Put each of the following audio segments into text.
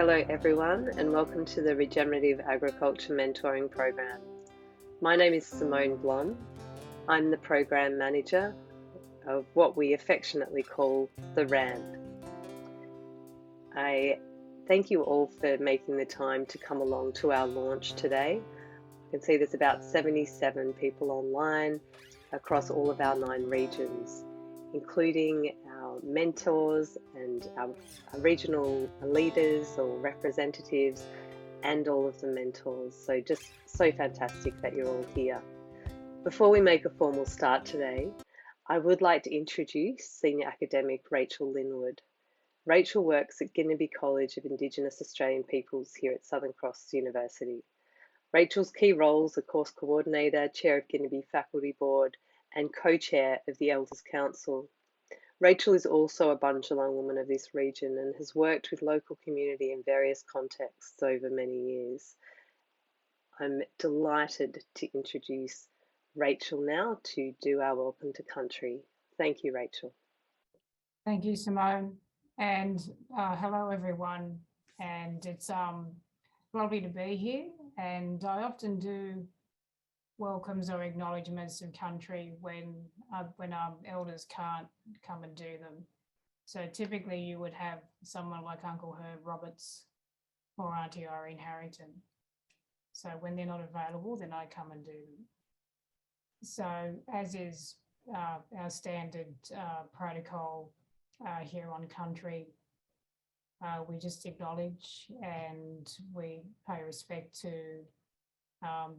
Hello everyone and welcome to the Regenerative Agriculture Mentoring Program. My name is Simone Blom. I'm the Program Manager of what we affectionately call the RAM. I thank you all for making the time to come along to our launch today. You can see there's about 77 people online across all of our 9 regions, including our mentors and our regional leaders or representatives and all of the mentors. So just so fantastic that you're all here. Before we make a formal start today, I would like to introduce Senior Academic Rachel Linwood. Rachel works at Guinea College of Indigenous Australian Peoples here at Southern Cross University. Rachel's key roles are Course Coordinator, Chair of Guinea Faculty Board, and Co-Chair of the Elders Council. Rachel is also a Bundjalung woman of this region and has worked with local community in various contexts over many years. I'm delighted to introduce Rachel now to do our Welcome to Country. Thank you, Rachel. Thank you, Simone, and hello everyone. And it's lovely to be here, and I often do welcomes or acknowledgements of country when elders can't come and do them. So typically you would have someone like Uncle Herb Roberts or Auntie Irene Harrington. So when they're not available, then I come and do them. So as is our standard protocol here on country, we just acknowledge and we pay respect to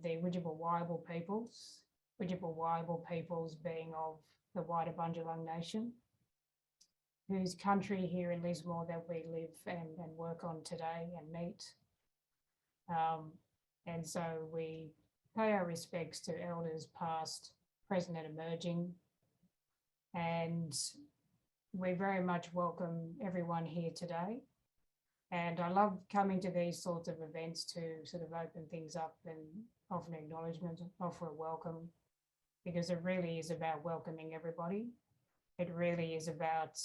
the Widjabul Waiable peoples, being of the wider Bundjalung Nation, whose country here in Lismore that we live and work on today and meet. And so we pay our respects to elders past, present and emerging. And we very much welcome everyone here today. And I love coming to these sorts of events to sort of open things up and offer an acknowledgement, offer a welcome, because it really is about welcoming everybody. It really is about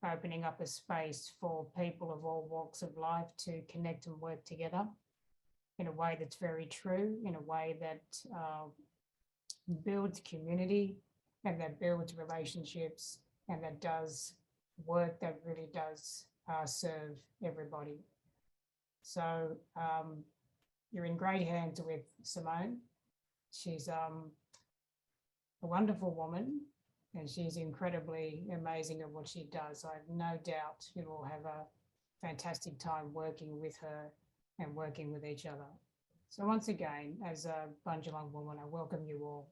opening up a space for people of all walks of life to connect and work together in a way that's very true, in a way that builds community and that builds relationships and that does work that really does serve everybody. So you're in great hands with Simone. She's a wonderful woman and she's incredibly amazing at what she does. I have no doubt you will have a fantastic time working with her and working with each other. So once again, as a Bundjalung woman, I welcome you all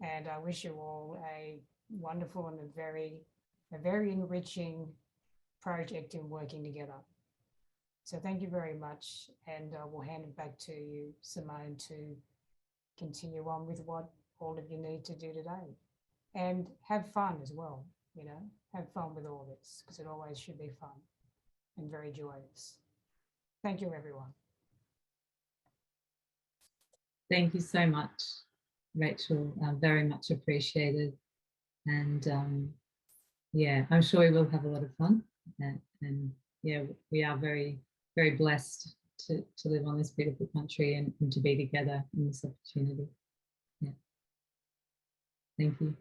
and I wish you all a wonderful and a very enriching project in working together. So thank you very much, and we'll hand it back to you, Simone, to continue on with what all of you need to do today. And have fun as well, have fun with all this, because it always should be fun and very joyous. Thank you, everyone. Thank you so much, Rachel. Very much appreciated. And yeah, I'm sure we will have a lot of fun. And yeah, we are very, very blessed to live on this beautiful country and to be together in this opportunity. Yeah. Thank you.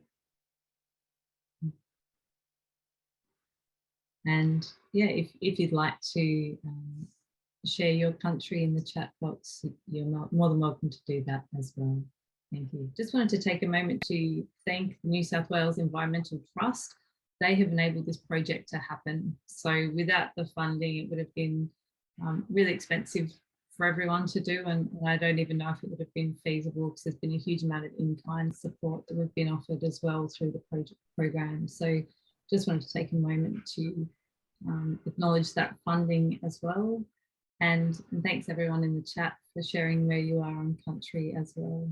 And yeah, if you'd like to share your country in the chat box, you're more than welcome to do that as well. Thank you. Just wanted to take a moment to thank the New South Wales Environmental Trust. They have enabled this project to happen. So without the funding, it would have been really expensive for everyone to do. And I don't even know if it would have been feasible because there's been a huge amount of in-kind support that we've been offered as well through the project program. So just wanted to take a moment to acknowledge that funding as well. And thanks everyone in the chat for sharing where you are on country as well.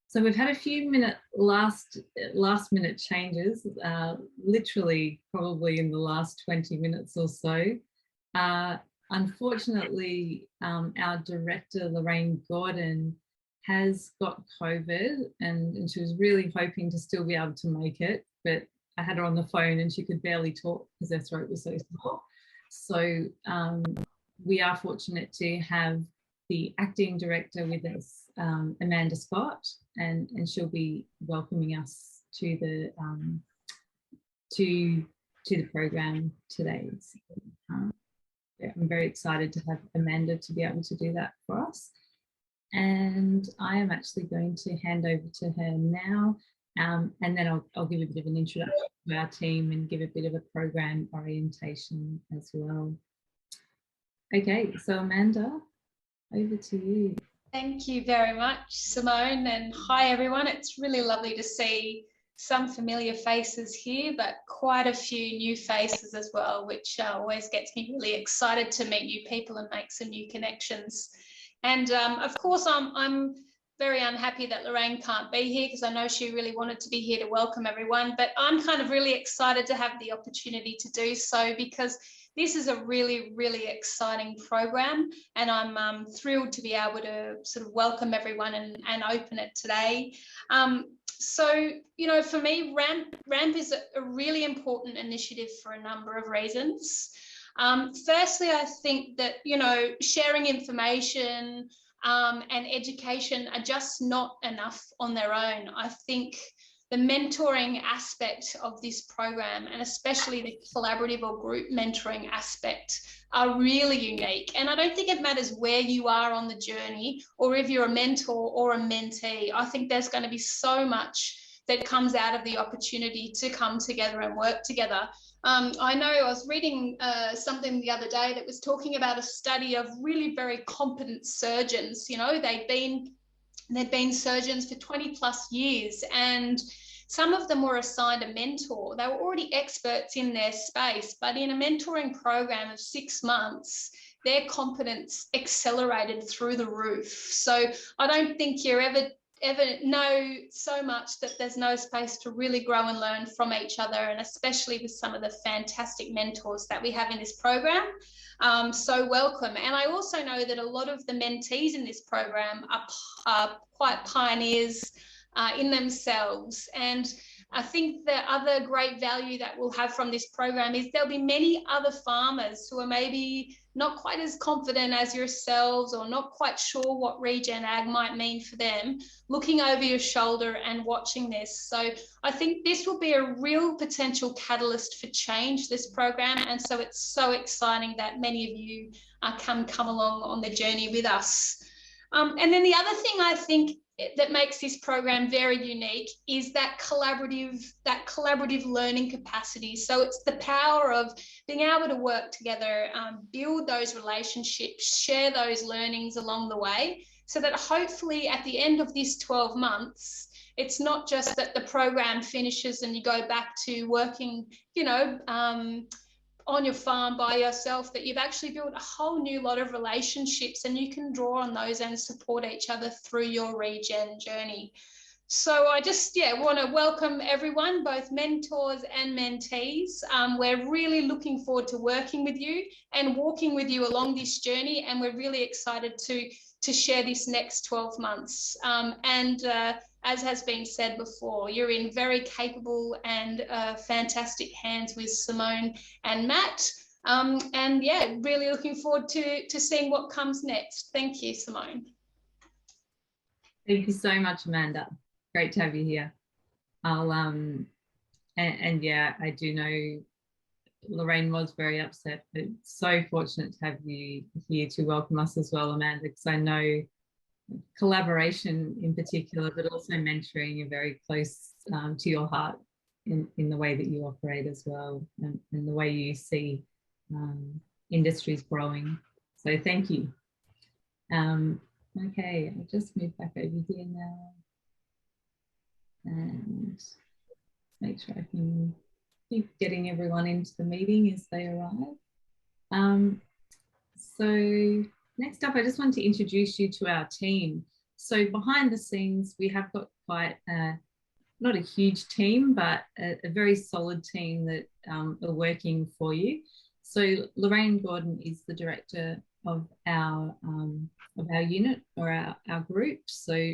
So we've had a few last minute changes, literally probably in the last 20 minutes or so. Unfortunately, our director, Lorraine Gordon, has got COVID and she was really hoping to still be able to make it, but I had her on the phone and she could barely talk because her throat was so sore. So we are fortunate to have the acting director with us, Amanda Scott, and she'll be welcoming us to the program today. So, yeah, I'm very excited to have Amanda to be able to do that for us. And I am actually going to hand over to her now, and then I'll give a bit of an introduction to our team and give a bit of a program orientation as well. Okay, so Amanda, over to you. Thank you very much, Simone, and hi everyone. It's really lovely to see some familiar faces here, but quite a few new faces as well, which always gets me really excited to meet new people and make some new connections. And of course, I'm very unhappy that Lorraine can't be here, because I know she really wanted to be here to welcome everyone, but I'm kind of really excited to have the opportunity to do so, because this is a really, really exciting program, and I'm thrilled to be able to sort of welcome everyone and open it today. So, you know, for me, RAMP is a really important initiative for a number of reasons. Firstly, I think that, you know, sharing information and education are just not enough on their own. I think the mentoring aspect of this program, and especially the collaborative or group mentoring aspect, are really unique. And I don't think it matters where you are on the journey, or if you're a mentor or a mentee. I think there's going to be so much that comes out of the opportunity to come together and work together. I know I was reading something the other day that was talking about a study of really very competent surgeons. You know, they'd been surgeons for 20 plus years, and some of them were assigned a mentor. They were already experts in their space, but in a mentoring program of 6 months, their competence accelerated through the roof. So I don't think you're ever know so much that there's no space to really grow and learn from each other, and especially with some of the fantastic mentors that we have in this program. So welcome. And I also know that a lot of the mentees in this program are quite pioneers in themselves. And I think the other great value that we'll have from this program is there'll be many other farmers who are maybe not quite as confident as yourselves, or not quite sure what regen ag might mean for them, looking over your shoulder and watching this. So I think this will be a real potential catalyst for change, this program. And so it's so exciting that many of you come along on the journey with us. And then the other thing I think that makes this program very unique is that collaborative learning capacity. So it's the power of being able to work together, build those relationships, share those learnings along the way, so that hopefully at the end of this 12 months, it's not just that the program finishes and you go back to working, you know, on your farm by yourself, that you've actually built a whole new lot of relationships, and you can draw on those and support each other through your regen journey. So I just want to welcome everyone, both mentors and mentees. We're really looking forward to working with you and walking with you along this journey, and we're really excited to share this next 12 months. As has been said before, you're in very capable and fantastic hands with Simone and Matt. And yeah, really looking forward to seeing what comes next. Thank you, Simone. Thank you so much, Amanda. Great to have you here. I'll and yeah, I do know Lorraine was very upset, but so fortunate to have you here to welcome us as well, Amanda, because I know collaboration in particular, but also mentoring are very close to your heart in the way that you operate as well, and the way you see industries growing. So thank you. Okay, I'll just move back over here now and make sure I can keep getting everyone into the meeting as they arrive. So next up, I just want to introduce you to our team. So behind the scenes, we have got quite not a huge team, but a very solid team that are working for you. So Lorraine Gordon is the director of our unit, or our group. So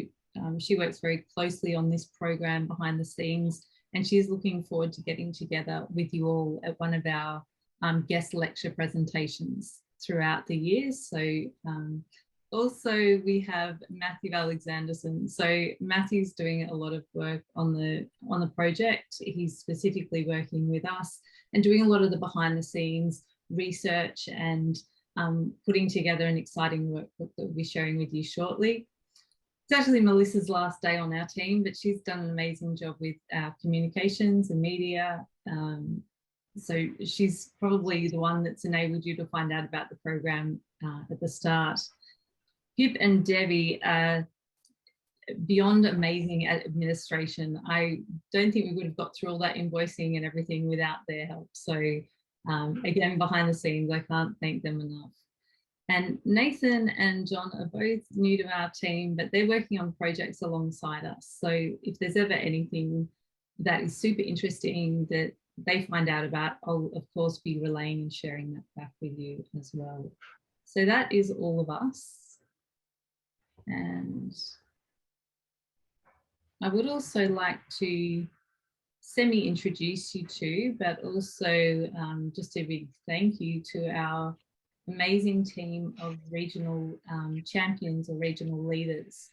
she works very closely on this program behind the scenes, and she's looking forward to getting together with you all at one of our guest lecture presentations throughout the years. So also we have Matthew Alexanderson. So Matthew's doing a lot of work on the project. He's specifically working with us and doing a lot of the behind the scenes research and putting together an exciting workbook that we'll be sharing with you shortly. It's actually Melissa's last day on our team, but she's done an amazing job with our communications and media. So she's probably the one that's enabled you to find out about the program at the start. Pip and Debbie are beyond amazing at administration. I don't think we would have got through all that invoicing and everything without their help. So again, behind the scenes, I can't thank them enough. And Nathan and John are both new to our team, but they're working on projects alongside us. So if there's ever anything that is super interesting that they find out about, I'll of course be relaying and sharing that back with you as well. So that is all of us. And I would also like to semi-introduce you to, but also just a big thank you to our amazing team of regional champions or regional leaders.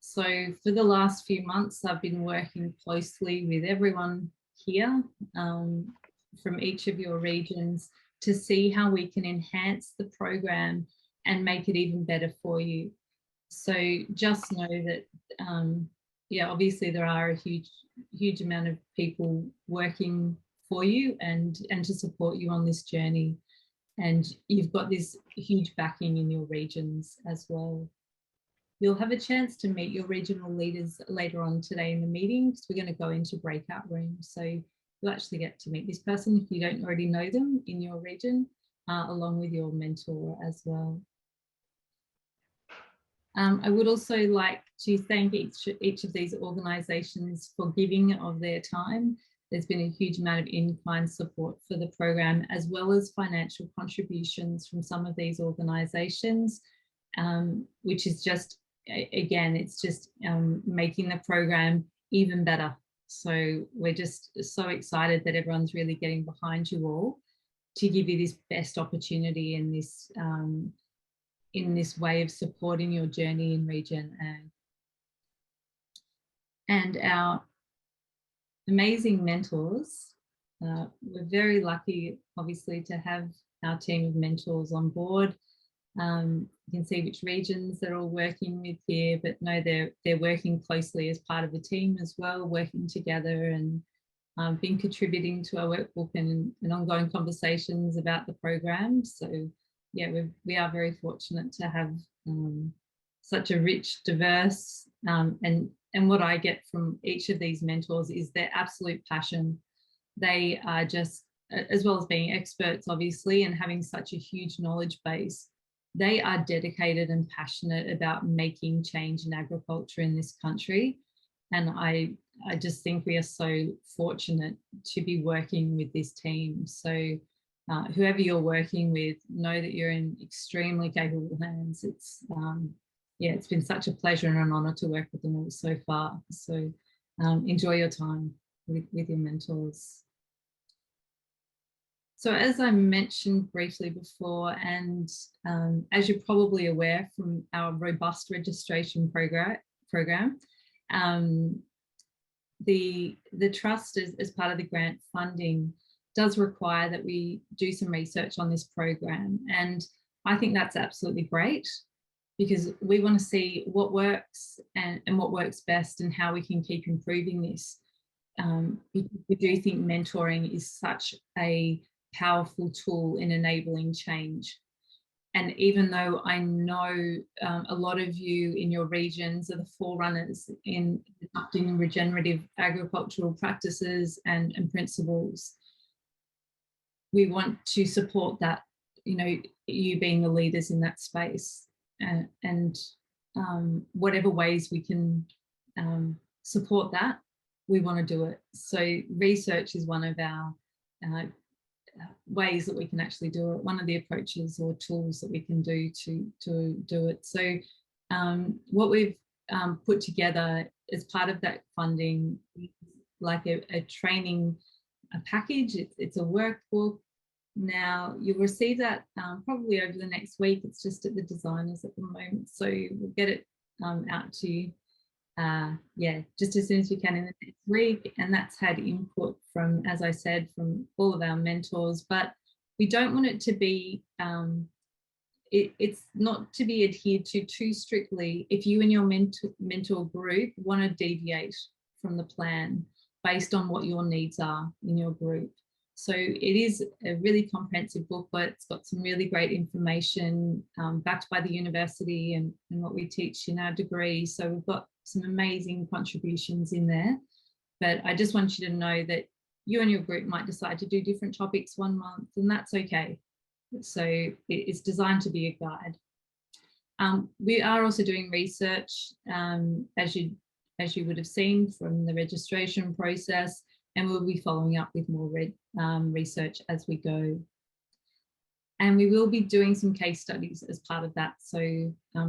So for the last few months, I've been working closely with everyone here from each of your regions to see how we can enhance the program and make it even better for you. So just know that, yeah, obviously there are a huge amount of people working for you and to support you on this journey. And you've got this huge backing in your regions as well. You'll have a chance to meet your regional leaders later on today in the meeting, because we're going to go into breakout rooms. So you'll actually get to meet this person if you don't already know them in your region, along with your mentor as well. I would also like to thank each of these organisations for giving of their time. There's been a huge amount of in-kind support for the program, as well as financial contributions from some of these organisations, which is just, again, it's just making the program even better. So we're just so excited that everyone's really getting behind you all to give you this best opportunity in this way of supporting your journey in region ag. And our amazing mentors, we're very lucky obviously to have our team of mentors on board. You can see which regions they're all working with here, but no, they're working closely as part of a team as well, working together, and been contributing to our workbook and ongoing conversations about the program. So yeah, we are very fortunate to have such a rich, diverse, and what I get from each of these mentors is their absolute passion. They are just, as well as being experts, obviously, and having such a huge knowledge base, they are dedicated and passionate about making change in agriculture in this country. And I just think we are so fortunate to be working with this team. So whoever you're working with, know that you're in extremely capable hands. It's yeah, it's been such a pleasure and an honour to work with them all so far. So enjoy your time with your mentors. So as I mentioned briefly before, and as you're probably aware from our robust registration program, the trust as part of the grant funding does require that we do some research on this program. And I think that's absolutely great, because we want to see what works and what works best and how we can keep improving this. We do think mentoring is such a powerful tool in enabling change. And even though I know a lot of you in your regions are the forerunners in adopting regenerative agricultural practices and principles, we want to support that, you being the leaders in that space. And whatever ways we can support that, we want to do it. So research is one of our ways that we can actually do it, one of the approaches or tools that we can do to do it. So what we've put together as part of that funding, like a training package. It's a workbook Now, you'll receive that probably over the next week. It's just at the designers at the moment. So we'll get it out to you, just as soon as we can in the next week. And that's had input from, as I said, from all of our mentors. But we don't want it to be, it's not to be adhered to too strictly if you and your mentor group want to deviate from the plan based on what your needs are in your group. So it is a really comprehensive booklet. It's got some really great information backed by the university and what we teach in our degree. So we've got some amazing contributions in there. But I just want you to know that you and your group might decide to do different topics one month, and that's okay. So it's designed to be a guide. We are also doing research, as you would have seen from the registration process, and we'll be following up with more research as we go. And we will be doing some case studies as part of that. So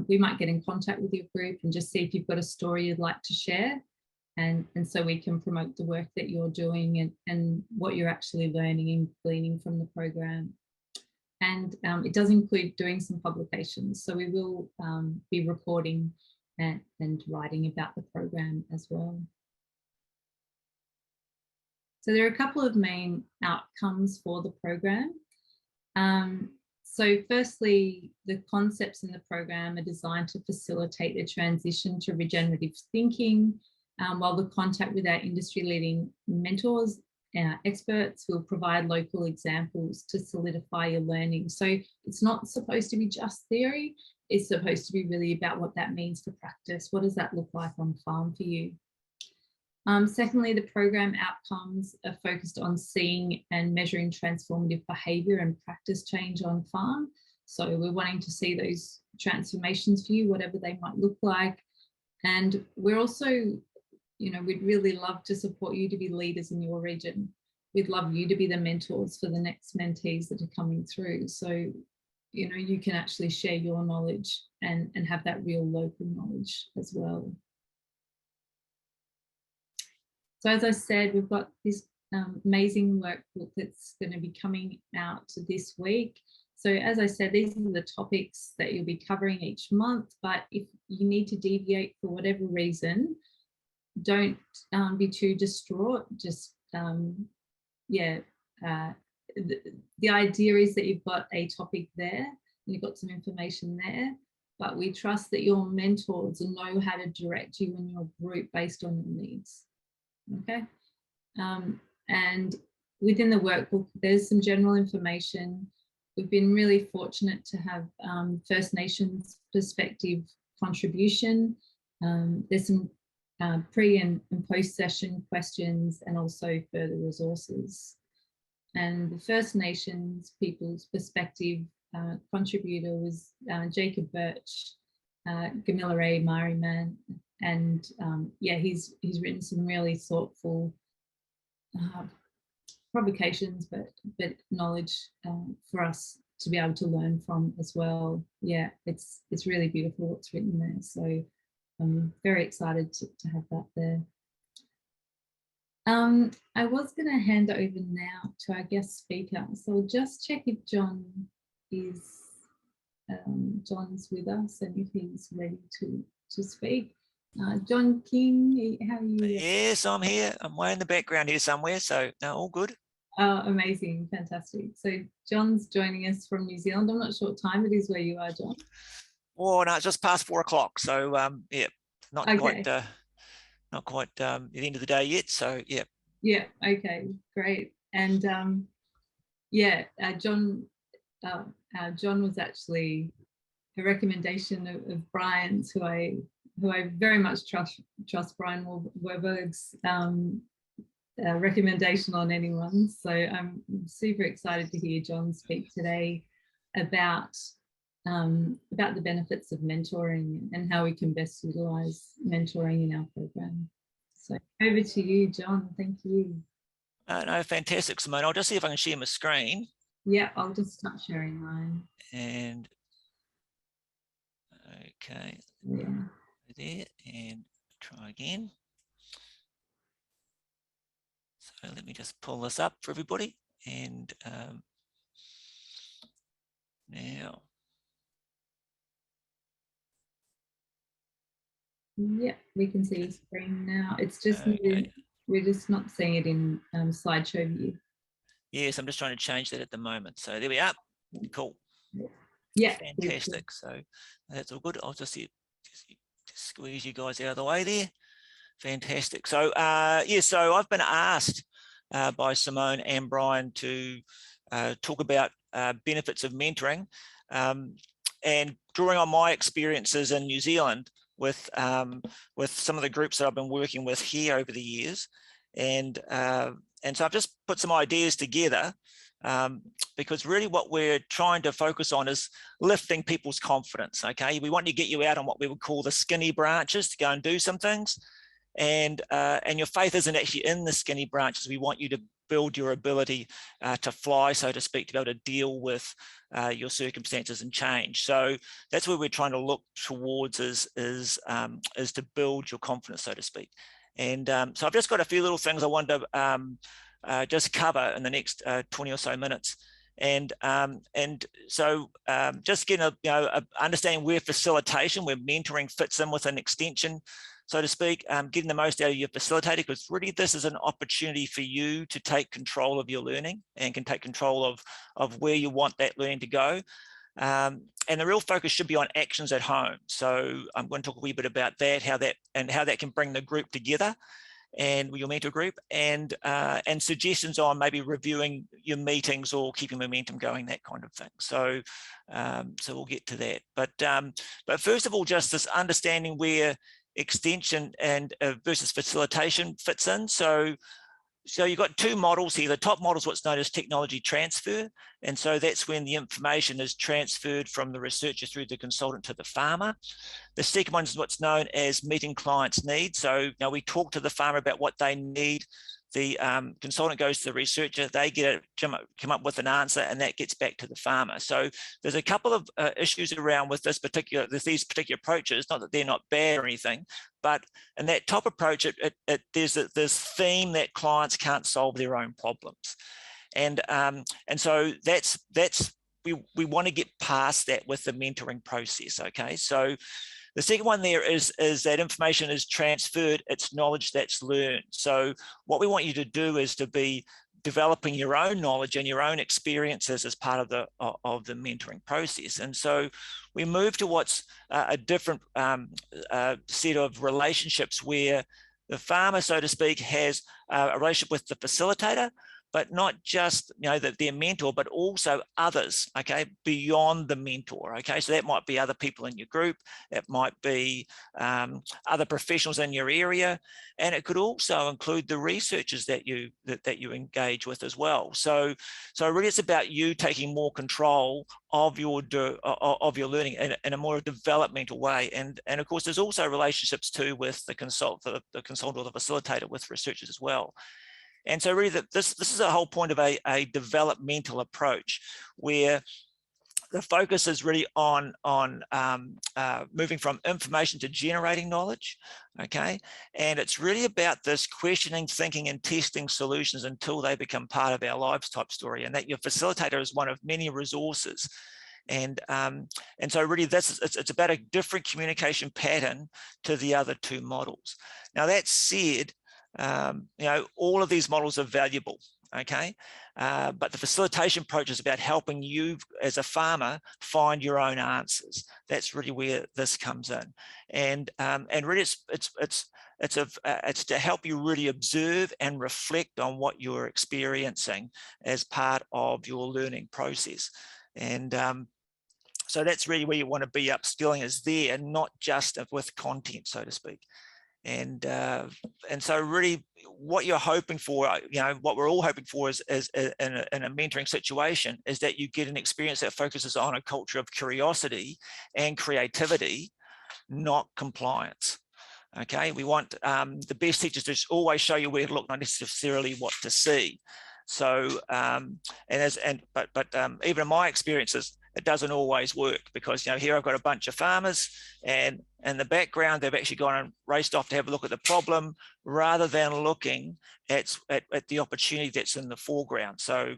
we might get in contact with your group and just see if you've got a story you'd like to share. And so we can promote the work that you're doing and what you're actually learning and gleaning from the program. And it does include doing some publications. So we will be recording and writing about the program as well. So there are a couple of main outcomes for the program. So firstly, the concepts in the program are designed to facilitate the transition to regenerative thinking, while the contact with our industry-leading mentors, experts, will provide local examples to solidify your learning. So it's not supposed to be just theory, it's supposed to be really about what that means for practice. What does that look like on farm for you? Secondly, the program outcomes are focused on seeing and measuring transformative behaviour and practice change on farm. So we're wanting to see those transformations for you, whatever they might look like. And we're also, we'd really love to support you to be leaders in your region. We'd love you to be the mentors for the next mentees that are coming through. So, you can actually share your knowledge and have that real local knowledge as well. So as I said, we've got this amazing workbook that's going to be coming out this week. So as I said, these are the topics that you'll be covering each month, but if you need to deviate for whatever reason, don't be too distraught. Just, the idea is that you've got a topic there and you've got some information there, but we trust that your mentors know how to direct you and your group based on your needs. Okay, and within the workbook, there's some general information. We've been really fortunate to have First Nations perspective contribution. There's some pre and post-session questions and also further resources. And the First Nations people's perspective contributor was Jacob Birch, Gamilla A. Mariman, and he's written some really thoughtful provocations, but knowledge for us to be able to learn from as well. Yeah, it's really beautiful what's written there. So I'm very excited to have that there. I was going to hand over now to our guest speaker. So I'll just check if John's with us and if he's ready to speak. John King, how are you? Yes, I'm here. I'm way in the background here somewhere, so no, all good. Amazing, fantastic. So John's joining us from New Zealand. I'm not sure what time it is where you are, John. Oh no, it's just past 4 o'clock. So not quite the end of the day yet. So yeah. Yeah. Okay. Great. And John was actually a recommendation of Brian's, who I very much trust Brian Warburg's recommendation on anyone. So I'm super excited to hear John speak today about the benefits of mentoring and how we can best utilise mentoring in our program. So over to you, John. Thank you. No, fantastic, Simone. I'll just see if I can share my screen. Yeah, I'll just start sharing mine. And okay, yeah. There, and try again. So let me just pull this up for everybody. And now. Yeah, we can see your screen now. It's just Okay. we're just not seeing it in slideshow view. Yes, I'm just trying to change that at the moment. So there we are. Cool. Yeah. Fantastic. So that's all good. I'll just squeeze you guys out of the way there. Fantastic. So yeah, so I've been asked by Simone and Brian to talk about benefits of mentoring, and drawing on my experiences in New Zealand with some of the groups that I've been working with here over the years, and so I've just put some ideas together, because really what we're trying to focus on is lifting people's confidence. Okay, we want to get you out on what we would call the skinny branches to go and do some things, and your faith isn't actually in the skinny branches. We want you to build your ability to fly, so to speak, to be able to deal with your circumstances and change. So that's where we're trying to look towards, is to build your confidence, so to speak. And so I've just got a few little things I wanted to just cover in the next 20 or so minutes. And so just getting a understanding where facilitation, where mentoring fits in with an extension, so to speak, getting the most out of your facilitator, because really this is an opportunity for you to take control of your learning and can take control of where you want that learning to go. And the real focus should be on actions at home. So I'm going to talk a wee bit about that, how that can bring the group together and your mentor group, and suggestions on maybe reviewing your meetings or keeping momentum going, that kind of thing. So so we'll get to that. But first of all, just this understanding where extension and versus facilitation fits in. So you've got two models here. The top model is what's known as technology transfer. And so that's when the information is transferred from the researcher through the consultant to the farmer. The second one is what's known as meeting clients' needs. So now we talk to the farmer about what they need. The consultant goes to the researcher, they come up with an answer, and that gets back to the farmer. So there's a couple of issues around with these particular approaches, not that they're not bad or anything, but in that top approach, there's this theme that clients can't solve their own problems. And so we want to get past that with the mentoring process, okay? So the second one there is that information is transferred, it's knowledge that's learned. So what we want you to do is to be developing your own knowledge and your own experiences as part of the mentoring process. And so we move to what's a different set of relationships where the farmer, so to speak, has a relationship with the facilitator, but not just their mentor, but also others, okay, beyond the mentor, okay? So that might be other people in your group, it might be other professionals in your area, and it could also include the researchers that you engage with as well. So really it's about you taking more control of your learning in a more developmental way. And of course, there's also relationships too with the consultant or the facilitator with researchers as well. And so really this is the whole point of a developmental approach, where the focus is really on moving from information to generating knowledge, okay? And it's really about this questioning, thinking, and testing solutions until they become part of our lives type story, and that your facilitator is one of many resources. And so really it's about a different communication pattern to the other two models. Now that said, all of these models are valuable, okay? But the facilitation approach is about helping you as a farmer find your own answers. That's really where this comes in. And really it's to help you really observe and reflect on what you're experiencing as part of your learning process. And so that's really where you want to be upskilling, is there, and not just with content, so to speak. And so really what you're hoping for, what we're all hoping for is in a mentoring situation, is that you get an experience that focuses on a culture of curiosity and creativity, not compliance. Okay, we want the best teachers to always show you where to look, not necessarily what to see. So but even in my experiences, it doesn't always work, because here I've got a bunch of farmers, and in the background they've actually gone and raced off to have a look at the problem rather than looking at the opportunity that's in the foreground. So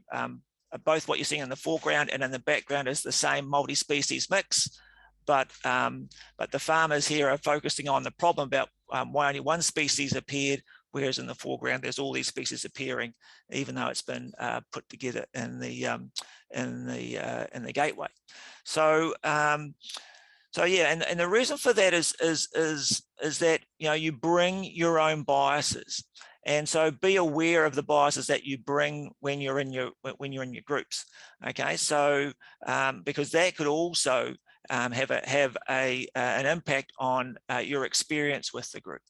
both what you're seeing in the foreground and in the background is the same multi-species mix, but the farmers here are focusing on the problem about why only one species appeared, whereas in the foreground there's all these species appearing, even though it's been put together in the gateway. So so yeah, and the reason for that is that you bring your own biases, and so be aware of the biases that you bring when you're in your groups. Okay, so because that could also have an impact on your experience with the group.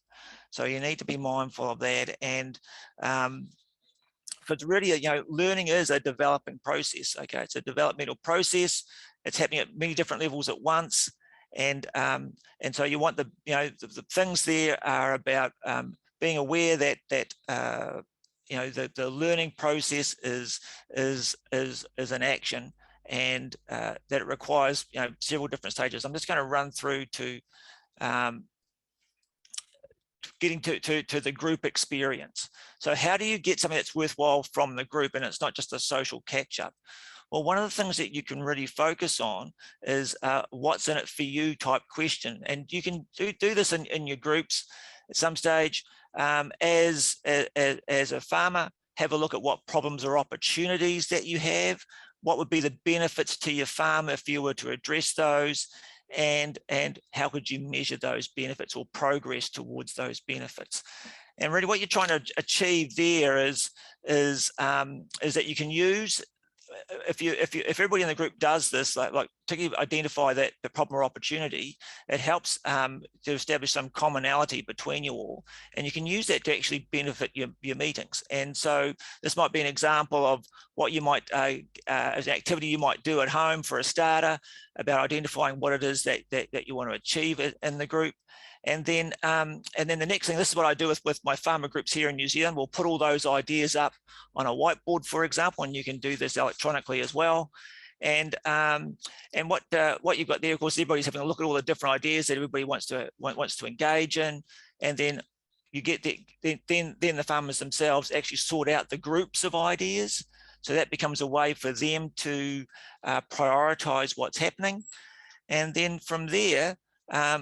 So you need to be mindful of that, and because really, learning is a developing process. Okay, it's a developmental process. It's happening at many different levels at once, and so you want the things there are about being aware that the learning process is an action, and that it requires several different stages. I'm just going to run through to getting to the group experience. So how do you get something that's worthwhile from the group, and it's not just a social catch-up? Well, one of the things that you can really focus on is what's in it for you type question. And you can do this in your groups at some stage. As a farmer, have a look at what problems or opportunities that you have. What would be the benefits to your farm if you were to address those? And how could you measure those benefits or progress towards those benefits? And really what you're trying to achieve there is that you can use, if everybody in the group does this, like to identify that the problem or opportunity, it helps to establish some commonality between you all, and you can use that to actually benefit your meetings. And so this might be an example of what you might as an activity you might do at home for a starter, about identifying what it is that you want to achieve in the group. And then the next thing, this is what I do with my farmer groups here in New Zealand. We'll put all those ideas up on a whiteboard, for example, and you can do this electronically as well. And what you've got there, of course, everybody's having a look at all the different ideas that everybody wants to engage in, and then you get then the farmers themselves actually sort out the groups of ideas. So that becomes a way for them to prioritize what's happening, and then from there,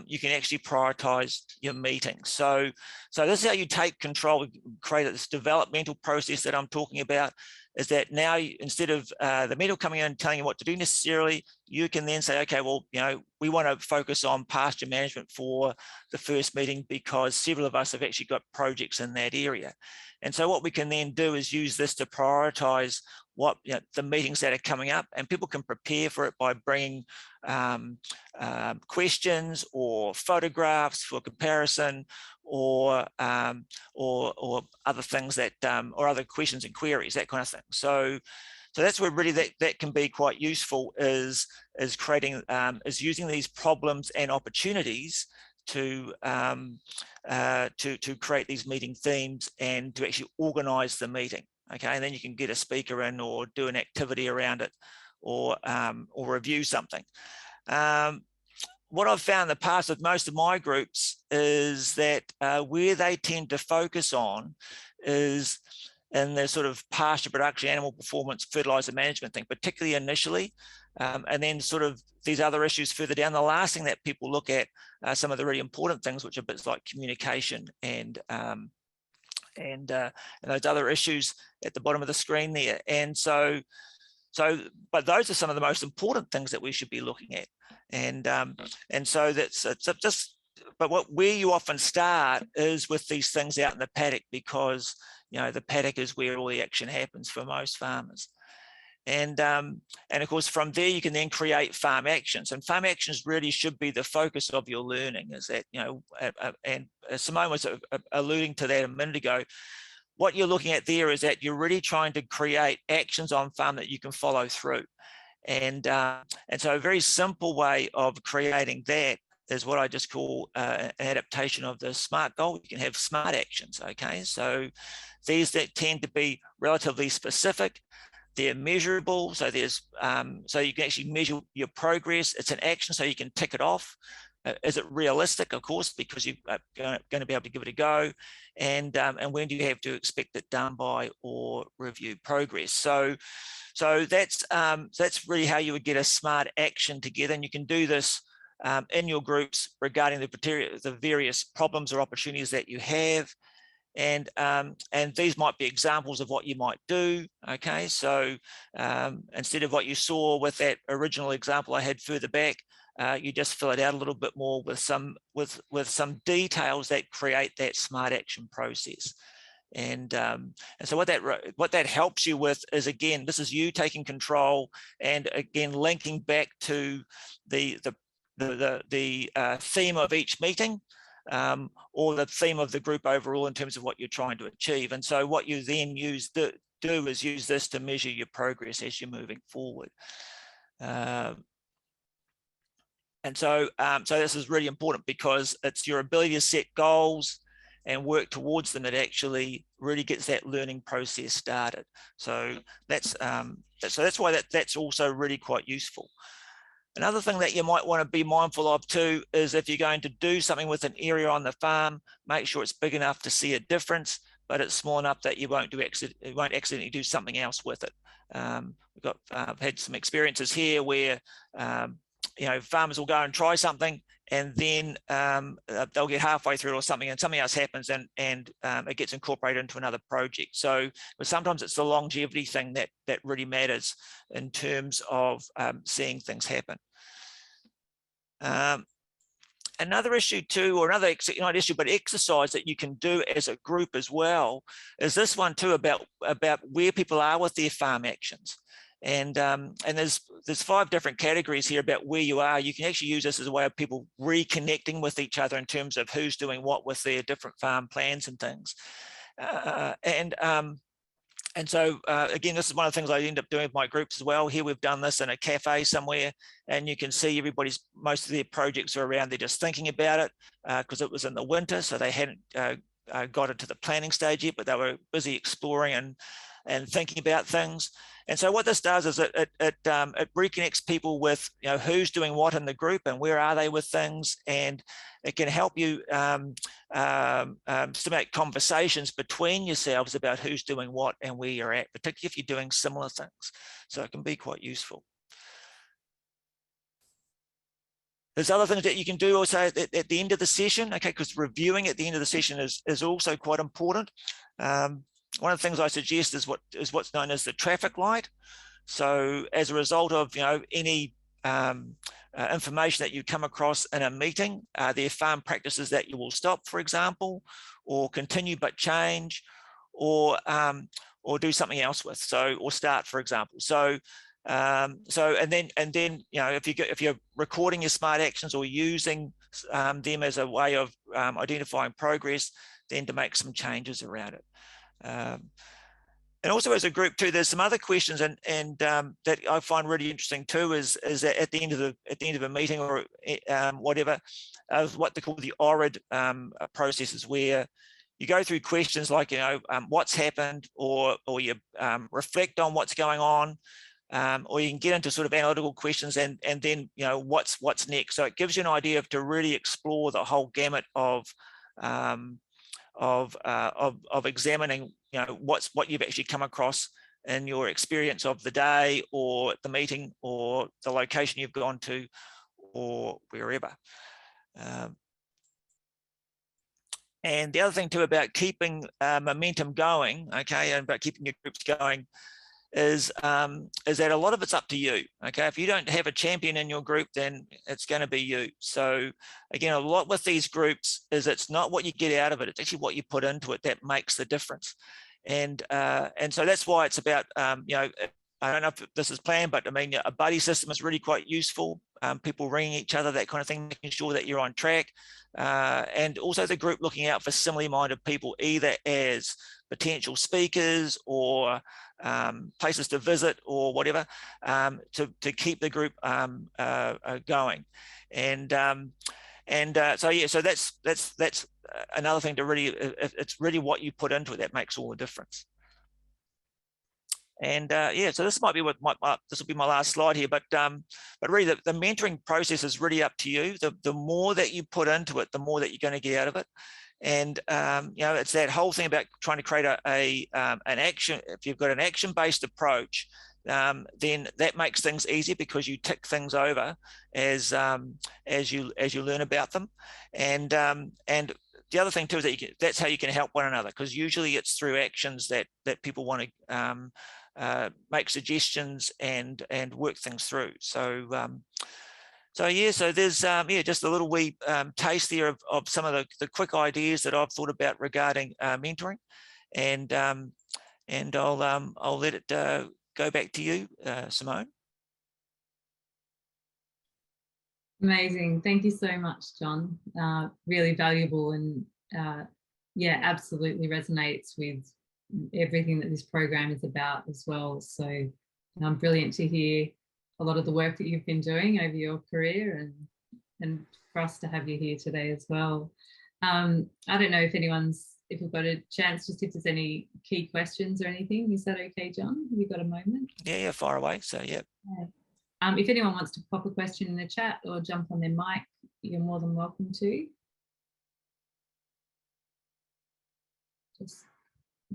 you can actually prioritize your meetings. So this is how you take control, create this developmental process that I'm talking about, is that now instead of the meeting coming in and telling you what to do necessarily, you can then say, okay, well, we want to focus on pasture management for the first meeting because several of us have actually got projects in that area. And so what we can then do is use this to prioritize what the meetings that are coming up, and people can prepare for it by bringing questions or photographs for comparison, or other things that or other questions and queries, that kind of thing. So that's where really that can be quite useful, is creating using these problems and opportunities to create these meeting themes and to actually organize the meeting. Okay, and then you can get a speaker in or do an activity around it, or review something. What I've found in the past with most of my groups is that where they tend to focus on is in the sort of pasture production, animal performance, fertilizer management thing, particularly initially, and then sort of these other issues further down. The last thing that people look at are some of the really important things, which are bits like communication and those other issues at the bottom of the screen there. And so, but those are some of the most important things that we should be looking at. And so that's just, but where you often start is with these things out in the paddock, because the paddock is where all the action happens for most farmers. And of course, from there, you can then create farm actions, and farm actions really should be the focus of your learning. Is that, and Simone was alluding to that a minute ago. What you're looking at there is that you're really trying to create actions on farm that you can follow through. And so a very simple way of creating that is what I just call an adaptation of the SMART goal. You can have SMART actions, okay? So these that tend to be relatively specific. They're measurable, so there's so you can actually measure your progress. It's an action, so you can tick it off. is it realistic? Of course, because you're going to be able to give it a go. And when do you have to expect it done by or review progress? So that's really how you would get a smart action together. And you can do this in your groups regarding the various problems or opportunities that you have. And these might be examples of what you might do. Okay, so instead of what you saw with that original example I had further back, you just fill it out a little bit more with some details that create that smart action process. And so what that helps you with is, again, this is you taking control, and again linking back to the theme of each meeting, or the theme of the group overall in terms of what you're trying to achieve. And so what you then do is use this to measure your progress as you're moving forward. And so this is really important, because it's your ability to set goals and work towards them that actually really gets that learning process started. So that's why that's also really quite useful. Another thing that you might want to be mindful of too is, if you're going to do something with an area on the farm, make sure it's big enough to see a difference, but it's small enough that you won't accidentally do something else with it. I've had some experiences here where farmers will go and try something, and then they'll get halfway through or something, and something else happens, and it gets incorporated into another project. So, but sometimes it's the longevity thing that really matters in terms of seeing things happen. Another issue too, or another not issue, but exercise that you can do as a group as well, is this one too, about where people are with their farm actions. And there's 5 different categories here about where you are. You can actually use this as a way of people reconnecting with each other in terms of who's doing what with their different farm plans and things. And so again, this is one of the things I end up doing with my groups as well. Here we've done this in a cafe somewhere, and you can see most of their projects are around. They're just thinking about it because it was in the winter, so they hadn't got into the planning stage yet, but they were busy exploring and thinking about things. And so what this does is it reconnects people with who's doing what in the group and where are they with things, and it can help you stimulate conversations between yourselves about who's doing what and where you're at, particularly if you're doing similar things. So it can be quite useful. There's other things that you can do also at the end of the session, okay, because reviewing at the end of the session is also quite important. One of the things I suggest is what's known as the traffic light. So as a result of any information that you come across in a meeting, there are farm practices that you will stop, for example, or continue but change, or do something else with. So, or start, for example. So and then if you're recording your smart actions or using them as a way of identifying progress, then to make some changes around it. And also as a group too, there's some other questions and that I find really interesting too, is that at the end of a meeting or whatever, what they call the ORID processes, where you go through questions like what's happened, or you reflect on what's going on, or you can get into sort of analytical questions and then what's next. So it gives you an idea to really explore the whole gamut of examining what you've actually come across in your experience of the day or the meeting or the location you've gone to or wherever. And the other thing too about keeping momentum going, okay, and about keeping your groups going, is that a lot of it's up to you. Okay, if you don't have a champion in your group, then it's going to be you. So again, a lot with these groups is it's not what you get out of it, it's actually what you put into it that makes the difference. And so that's why it's about I don't know if this is planned, but I mean, a buddy system is really quite useful. People ringing each other, that kind of thing, making sure that you're on track. And also the group looking out for similarly minded people, either as potential speakers or places to visit or whatever, to keep the group going. So that's another thing to really, it's really what you put into it that makes all the difference. And yeah, so this might be what this will be my last slide here, but really the mentoring process is really up to you. The more that you put into it, the more that you're going to get out of it. And you know, it's that whole thing about trying to create an action. If you've got an action-based approach, then that makes things easier because you tick things over as you learn about them. And the other thing too is that that's how you can help one another, because usually it's through actions that people want to make suggestions and work things through. So yeah, so there's yeah, just a little wee taste there of some of the quick ideas that I've thought about regarding mentoring, and I'll let it go back to you, Simone. Amazing. Thank you so much, John. Really valuable, and yeah, absolutely resonates with everything that this program is about as well. So brilliant to hear a lot of the work that you've been doing over your career, and for us to have you here today as well. I don't know if we've got a chance, just if there's any key questions or anything. Is that okay, John? Have you got a moment? Yeah, far away. So yeah. If anyone wants to pop a question in the chat or jump on their mic, you're more than welcome to. Just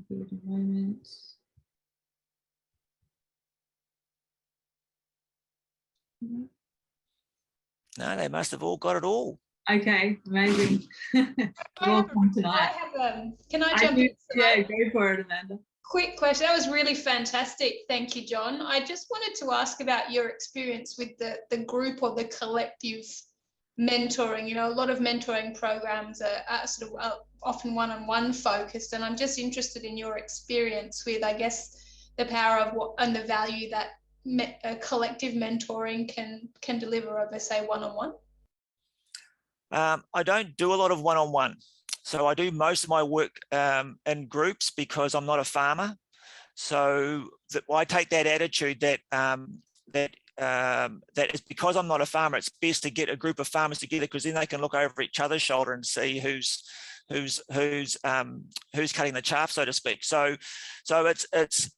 give it a moment. No, they must have all got it all. Okay, amazing. Welcome tonight. Can I jump in? Yeah, go for it, Amanda. Quick question. That was really fantastic. Thank you, John. I just wanted to ask about your experience with the group or the collective mentoring. You know, a lot of mentoring programs are sort of often one-on-one focused, and I'm just interested in your experience with, I guess, the power of and the value that collective mentoring can deliver over, say, one-on-one. I don't do a lot of one-on-one. So I do most of my work in groups because I'm not a farmer. So I take that attitude that that is because I'm not a farmer, it's best to get a group of farmers together, because then they can look over each other's shoulder and see who's cutting the chaff, so to speak. So it's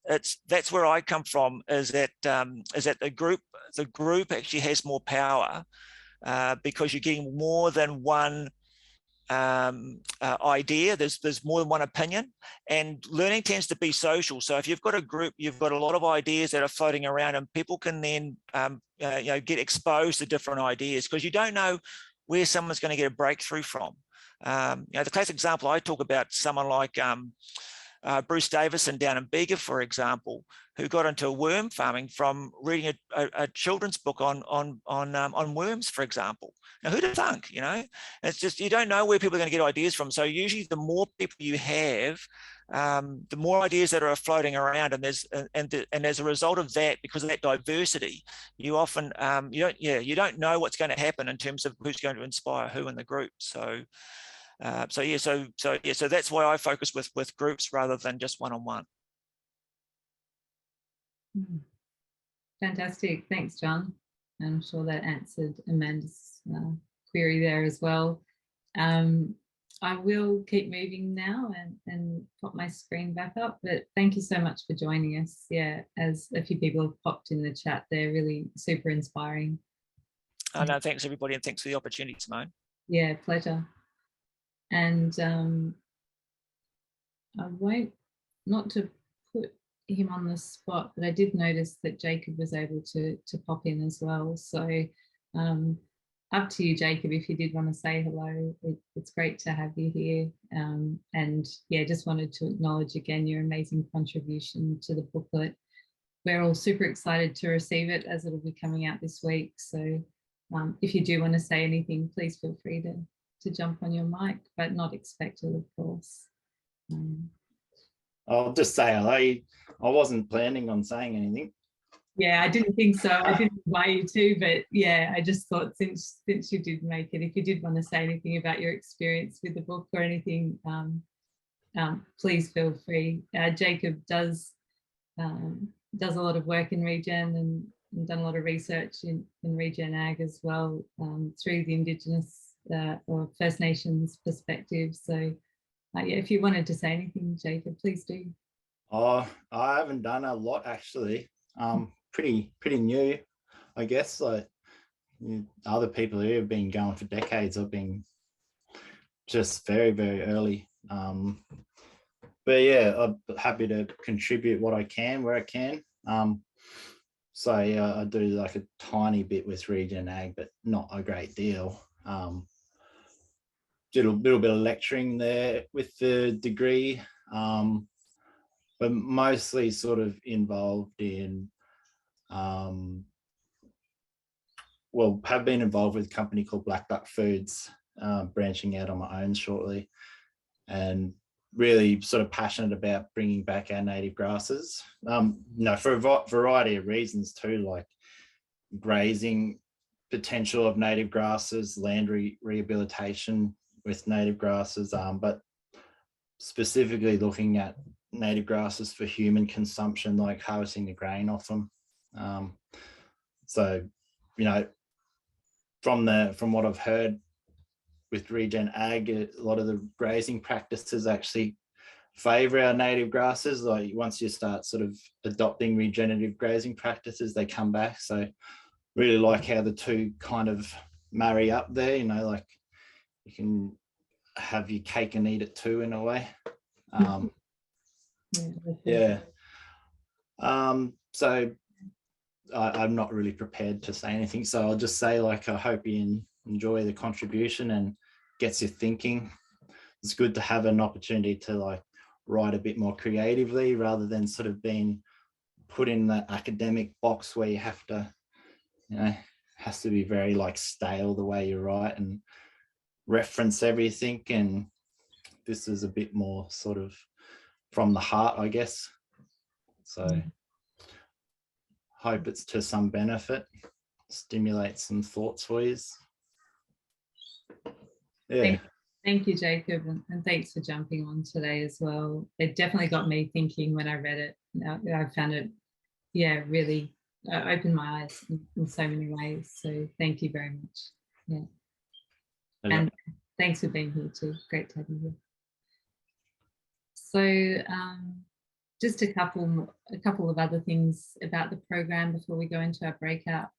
that's where I come from, is that the group actually has more power because you're getting more than one idea. There's more than one opinion, and learning tends to be social. So if you've got a group, you've got a lot of ideas that are floating around, and people can then get exposed to different ideas, because you don't know where someone's going to get a breakthrough from. The classic example I talk about, someone like Bruce Davison down in Bega, for example, who got into worm farming from reading a children's book on worms, for example. Now, who'd have thunk? You know, it's just, you don't know where people are going to get ideas from. So usually, the more people you have, the more ideas that are floating around, and as a result of that, because of that diversity, you often you don't know what's going to happen in terms of who's going to inspire who in the group. So that's why I focus with groups rather than just one-on-one. Fantastic, thanks, John. I'm sure that answered Amanda's query there as well. I will keep moving now and pop my screen back up, but thank you so much for joining us. Yeah, as a few people have popped in the chat, they're really super inspiring. Oh, no, thanks everybody, and thanks for the opportunity, Simone. Yeah, pleasure. And I won't, not to put him on the spot, but I did notice that Jacob was able to pop in as well. So up to you, Jacob, if you did want to say hello. It's great to have you here. And yeah, just wanted to acknowledge again your amazing contribution to the booklet. We're all super excited to receive it, as it'll be coming out this week. So if you do want to say anything, please feel free to jump on your mic, but not expected, of course. I'll just say hello. I wasn't planning on saying anything. Yeah, I didn't think so. I didn't invite you to, but yeah, I just thought since you did make it, if you did want to say anything about your experience with the book or anything, please feel free. Jacob does a lot of work in regen and done a lot of research in regen ag as well, through the Indigenous or First Nations perspective. So yeah, if you wanted to say anything, Jacob, please do. Oh, I haven't done a lot actually. Pretty new, I guess. Like other people who have been going for decades, I've been just very early. But yeah, I'm happy to contribute what I can where I can. So yeah, I do like a tiny bit with Regen Ag, but not a great deal. Did a little bit of lecturing there with the degree, but mostly sort of involved in, well, have been involved with a company called Black Duck Foods, branching out on my own shortly, and really sort of passionate about bringing back our native grasses. For a variety of reasons too, like grazing potential of native grasses, land rehabilitation with native grasses, but specifically looking at native grasses for human consumption, like harvesting the grain off them. So, from what I've heard with Regen Ag, a lot of the grazing practices actually favour our native grasses. Like once you start sort of adopting regenerative grazing practices, they come back. So really like how the two kind of marry up there, like you can have your cake and eat it too in a way. Yeah. So I'm not really prepared to say anything. So I'll just say, like, I hope you enjoy the contribution and gets you thinking. It's good to have an opportunity to like write a bit more creatively rather than sort of being put in the academic box where you have to, has to be very like stale the way you write and reference everything. And this is a bit more sort of from the heart, I guess. So hope it's to some benefit, stimulate some thoughts for you. Yeah. Thank you, Jacob, and thanks for jumping on today as well. It definitely got me thinking when I read it. I found it, really opened my eyes in so many ways. So thank you very much. Yeah. And thanks for being here too. Great to have you here. So just a couple of other things about the program before we go into our breakout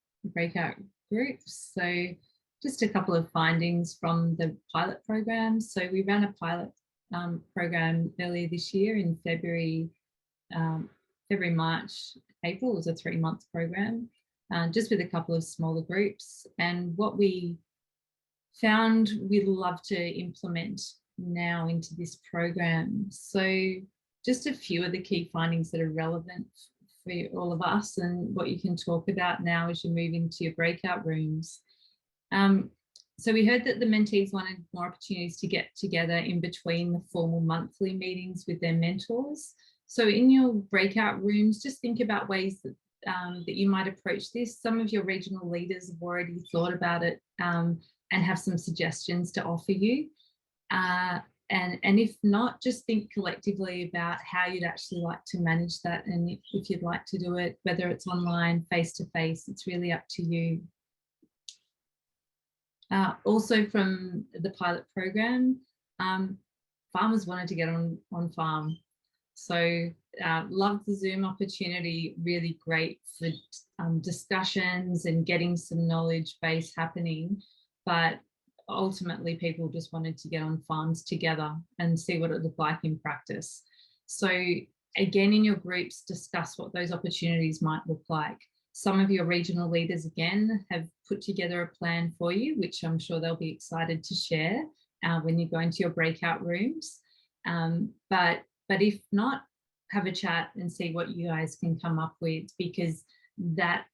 groups. So just a couple of findings from the pilot program. So we ran a pilot program earlier this year in February, March, April. It was a 3-month program, just with a couple of smaller groups. And what we found we'd love to implement now into this program. So just a few of the key findings that are relevant for all of us and what you can talk about now as you move into your breakout rooms. So we heard that the mentees wanted more opportunities to get together in between the formal monthly meetings with their mentors. So in your breakout rooms, just think about ways that, that you might approach this. Some of your regional leaders have already thought about it and have some suggestions to offer you. And if not, just think collectively about how you'd actually like to manage that. And if you'd like to do it, whether it's online, face-to-face, it's really up to you. Also from the pilot program, farmers wanted to get on farm. So loved the Zoom opportunity, really great for discussions and getting some knowledge base happening. But ultimately people just wanted to get on farms together and see what it looked like in practice. So again, in your groups, discuss what those opportunities might look like. Some of your regional leaders, again, have put together a plan for you, which I'm sure they'll be excited to share when you go into your breakout rooms. But if not, have a chat and see what you guys can come up with, because that,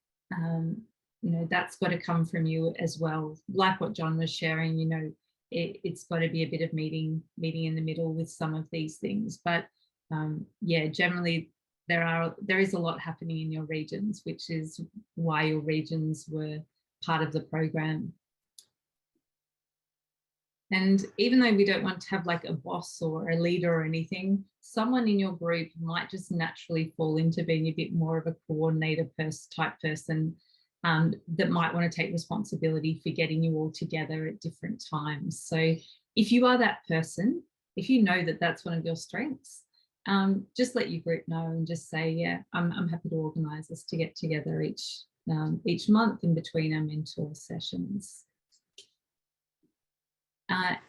that's got to come from you as well. Like what John was sharing, it's got to be a bit of meeting in the middle with some of these things. But generally, there is a lot happening in your regions, which is why your regions were part of the program. And even though we don't want to have like a boss or a leader or anything, someone in your group might just naturally fall into being a bit more of a coordinator type person that might want to take responsibility for getting you all together at different times. So if you are that person, if you know that that's one of your strengths, just let your group know and just say, yeah, I'm happy to organise us to get together each month in between our mentor sessions.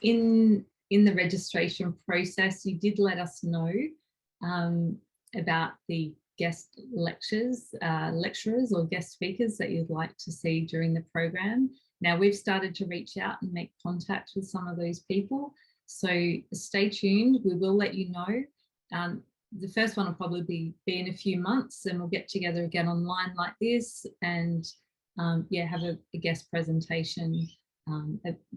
In the registration process, you did let us know about the guest lecturers or guest speakers that you'd like to see during the program. Now we've started to reach out and make contact with some of those people. So stay tuned, we will let you know. The first one will probably be in a few months, and we'll get together again online like this and yeah, have a guest presentation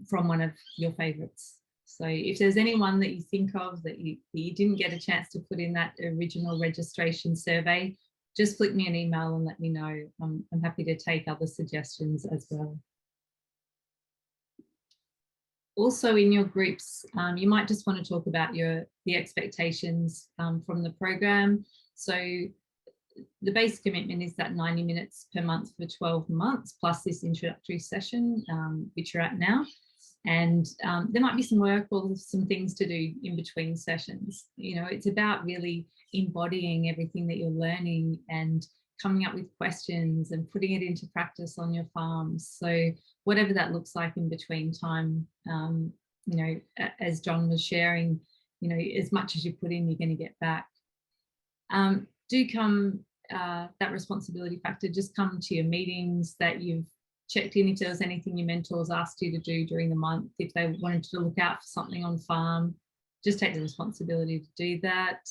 from one of your favourites. So if there's anyone that you think of that you didn't get a chance to put in that original registration survey, just flick me an email and let me know. I'm happy to take other suggestions as well. Also in your groups, you might just want to talk about the expectations from the program. So the base commitment is that 90 minutes per month for 12 months, plus this introductory session, which you're at now. And there might be some work or some things to do in between sessions. You know, it's about really embodying everything that you're learning and coming up with questions and putting it into practice on your farms. So whatever that looks like in between time, you know, as John was sharing, you know, as much as you put in, you're going to get back. Do come, that responsibility factor, just come to your meetings that you've checked in if there was anything your mentors asked you to do during the month. If they wanted to look out for something on farm, just take the responsibility to do that.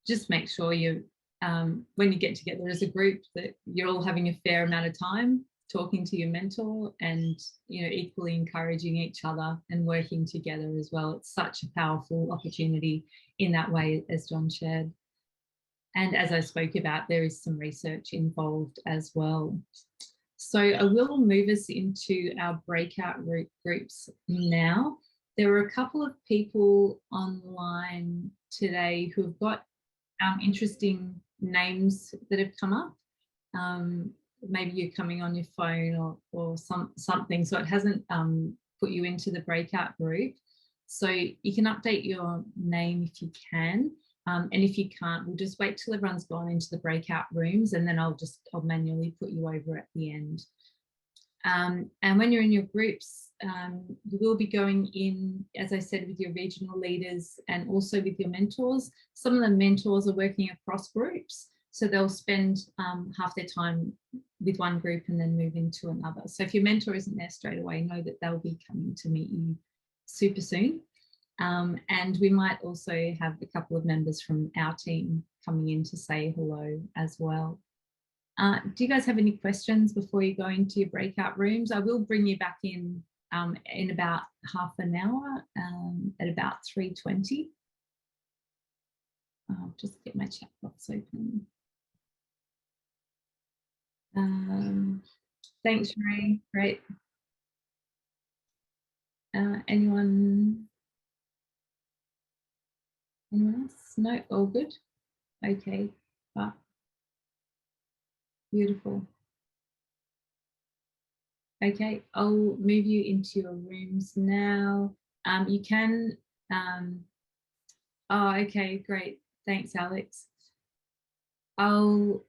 Just make sure you, when you get together as a group, that you're all having a fair amount of time talking to your mentor and, you know, equally encouraging each other and working together as well. It's such a powerful opportunity in that way, as John shared. And as I spoke about, there is some research involved as well. So I will move us into our breakout groups now. There are a couple of people online today who have got interesting names that have come up. Maybe you're coming on your phone or something, so it hasn't put you into the breakout group. So you can update your name if you can. And if you can't, we'll just wait till everyone's gone into the breakout rooms, and then I'll manually put you over at the end. And when you're in your groups, you will be going in, as I said, with your regional leaders and also with your mentors. Some of the mentors are working across groups, so they'll spend half their time with one group and then move into another. So if your mentor isn't there straight away, know that they'll be coming to meet you super soon. And we might also have a couple of members from our team coming in to say hello as well. Do you guys have any questions before you go into your breakout rooms? I will bring you back in about half an hour at about 3:20. I'll just get my chat box open. Thanks, Ray. Great. Anyone else? No, all good. Okay, beautiful. Okay, I'll move you into your rooms now. You can, oh, okay, great. Thanks, Alex. I'll,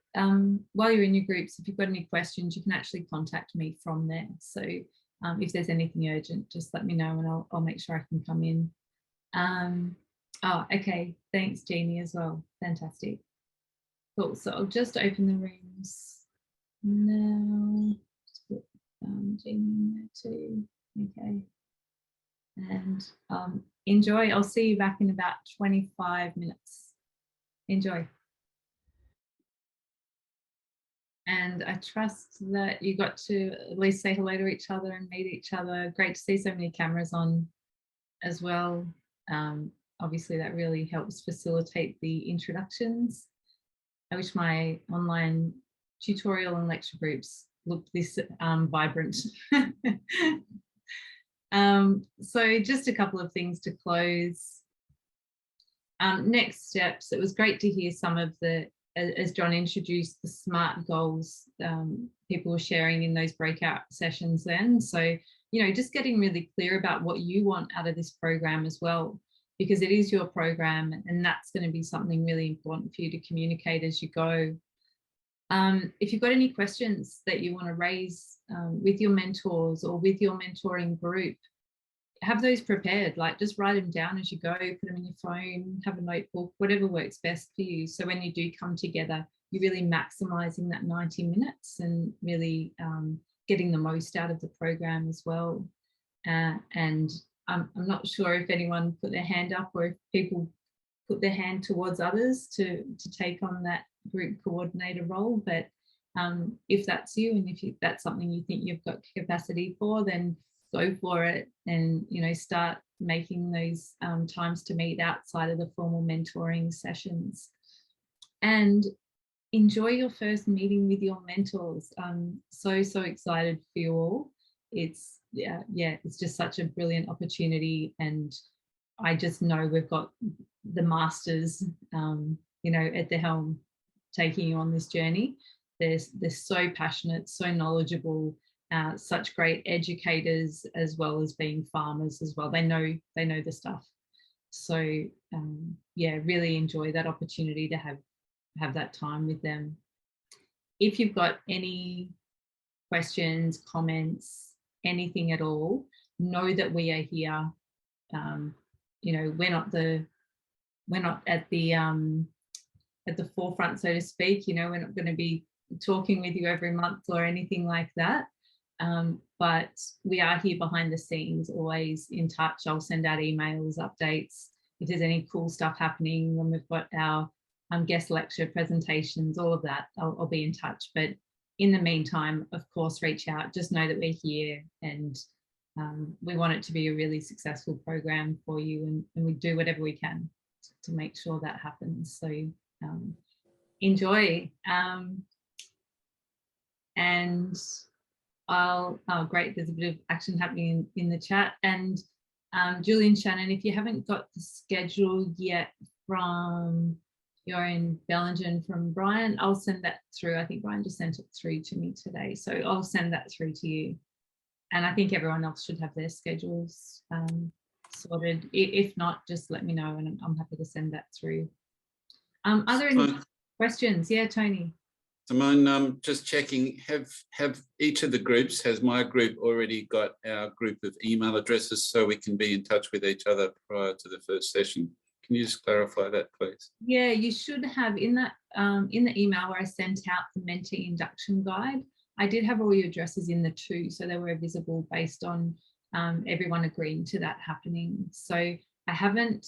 while you're in your groups, if you've got any questions, you can actually contact me from there. So if there's anything urgent, just let me know and I'll make sure I can come in. Oh, okay. Thanks, Jeannie, as well. Fantastic. Cool. So I'll just open the rooms now. Just put Jeannie in there too. Okay. And enjoy. I'll see you back in about 25 minutes. Enjoy. And I trust that you got to at least say hello to each other and meet each other. Great to see so many cameras on as well. Obviously, that really helps facilitate the introductions. I wish my online tutorial and lecture groups looked this vibrant. So just a couple of things to close. Next steps, it was great to hear some of the, as John introduced, the SMART goals people were sharing in those breakout sessions then. So, you know, just getting really clear about what you want out of this program as well. because it is your program, and that's going to be something really important for you to communicate as you go. If you've got any questions that you want to raise with your mentors or with your mentoring group, have those prepared. Like, just write them down as you go, put them in your phone, have a notebook, whatever works best for you. So when you do come together, you're really maximizing that 90 minutes and really getting the most out of the program as well. And I'm not sure if anyone put their hand up or if people put their hand towards others to take on that group coordinator role. But if that's you, and if that's something you think you've got capacity for, then go for it, and start making those times to meet outside of the formal mentoring sessions. And enjoy your first meeting with your mentors. I'm so excited for you all. It's it's just such a brilliant opportunity, and I just know we've got the masters at the helm taking you on this journey. They're so passionate, so knowledgeable, such great educators, as well as being farmers as well. They know the stuff. So really enjoy that opportunity to have that time with them. If you've got any questions, comments, anything at all, know that we are here. We're not at the forefront, so to speak. We're not going to be talking with you every month or anything like that. But we are here behind the scenes, always in touch. I'll send out emails, updates. If there's any cool stuff happening, when we've got our guest lecture presentations, all of that, I'll be in touch. But in the meantime, of course, reach out. Just know that we're here, and we want it to be a really successful program for you, and we do whatever we can to make sure that happens. So enjoy. And great, there's a bit of action happening in the chat. And Julie and Shannon, if you haven't got the schedule yet from, you're in Bellingen from Brian, I'll send that through. I think Brian just sent it through to me today, so I'll send that through to you. And I think everyone else should have their schedules sorted. If not, just let me know, and I'm happy to send that through. Are there any questions? Yeah, Tony. Simone, just checking, have each of the groups, has my group already got our group of email addresses so we can be in touch with each other prior to the first session? Can you just clarify that, please? Yeah, you should have in that in the email where I sent out the mentee induction guide. I did have all your addresses in the too, so they were visible based on everyone agreeing to that happening. So I haven't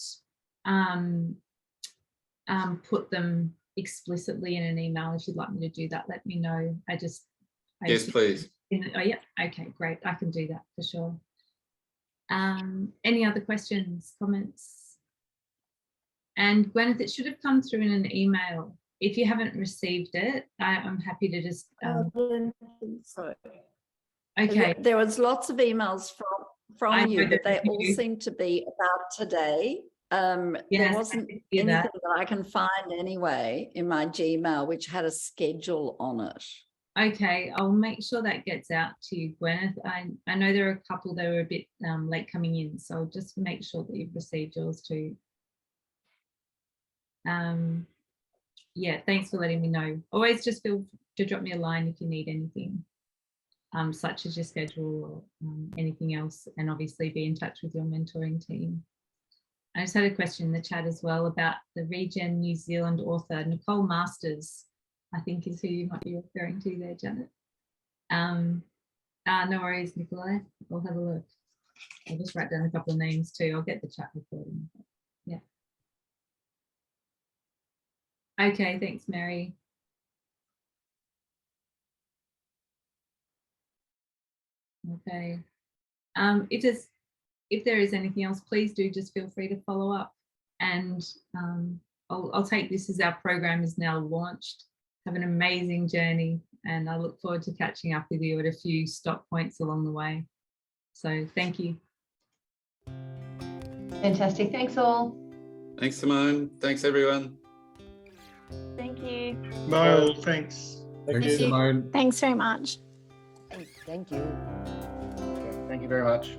put them explicitly in an email. If you'd like me to do that, let me know. Yes, please. Oh yeah, okay, great, I can do that for sure. Any other questions, comments? And Gwyneth, it should have come through in an email. If you haven't received it, I'm happy to just sorry. Okay, there was lots of emails from you, but they all seem to be about today. Yes, there wasn't anything that I can find anyway in my Gmail which had a schedule on it. Okay, I'll make sure that gets out to you, Gwyneth. I know there are a couple that were a bit late coming in, so I'll just make sure that you've received yours too. Yeah, thanks for letting me know. Always just feel to drop me a line if you need anything, such as your schedule or anything else, and obviously be in touch with your mentoring team. I just had a question in the chat as well about the Regen New Zealand author, Nicole Masters, I think is who you might be referring to there, Janet. No worries, Nikolai, I'll have a look. I'll just write down a couple of names too. I'll get the chat recording. Yeah. Okay, thanks, Mary. Okay. If there is anything else, please do just feel free to follow up. And I'll take this as our program is now launched. Have an amazing journey, and I look forward to catching up with you at a few stop points along the way. So thank you. Fantastic. Thanks all. Thanks, Simone. Thanks, everyone. Thank you. Bye all. Thanks. Thank you, Simone. Thanks very much. Thank you. Thank you very much.